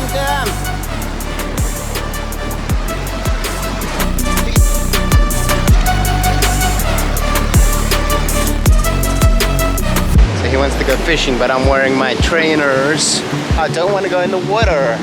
come. So he wants to go fishing, but I'm wearing my trainers. I don't want to go in the water.